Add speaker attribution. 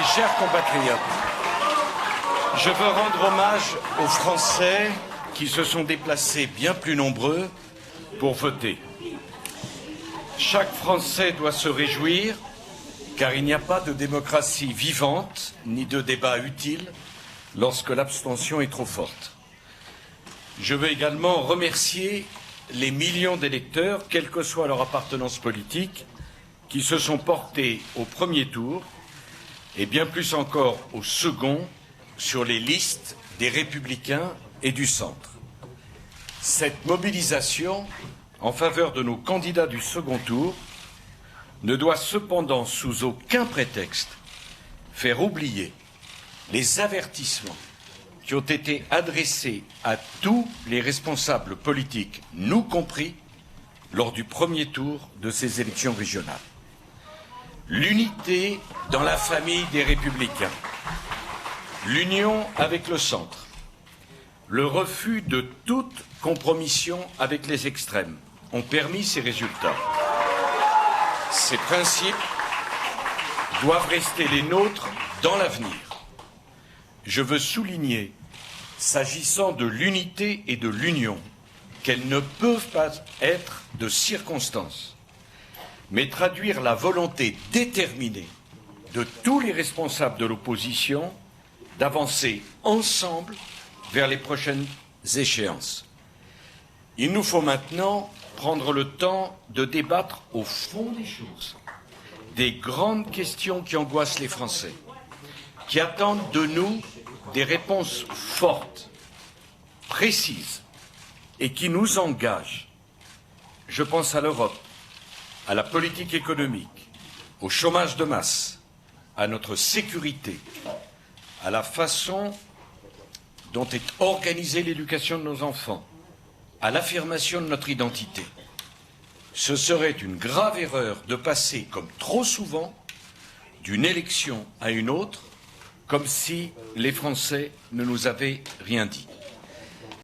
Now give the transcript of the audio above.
Speaker 1: Mes chers compatriotes, je veux rendre hommage aux Français qui se sont déplacés bien plus nombreux pour voter. Chaque Français doit se réjouir, car il n'y a pas de démocratie vivante ni de débat utile lorsque l'abstention est trop forte. Je veux également remercier les millions d'électeurs, quelle que soit leur appartenance politique, qui se sont portés au premier tour et bien plus encore au second sur les listes des Républicains et du centre. Cette mobilisation en faveur de nos candidats du second tour ne doit cependant sous aucun prétexte faire oublier les avertissements qui ont été adressés à tous les responsables politiques, nous compris, lors du premier tour de ces élections régionales. L'unité dans la famille des Républicains, l'union avec le centre, le refus de toute compromission avec les extrêmes ont permis ces résultats. Ces principes doivent rester les nôtres dans l'avenir. Je veux souligner, s'agissant de l'unité et de l'union, qu'elles ne peuvent pas être de circonstance, mais traduire la volonté déterminée de tous les responsables de l'opposition d'avancer ensemble vers les prochaines échéances. Il nous faut maintenant prendre le temps de débattre au fond des choses, des grandes questions qui angoissent les Français, qui attendent de nous des réponses fortes, précises et qui nous engagent. Je pense à l'Europe, à la politique économique, au chômage de masse, à notre sécurité, à la façon dont est organisée l'éducation de nos enfants, à l'affirmation de notre identité. Ce serait une grave erreur de passer, comme trop souvent, d'une élection à une autre, comme si les Français ne nous avaient rien dit.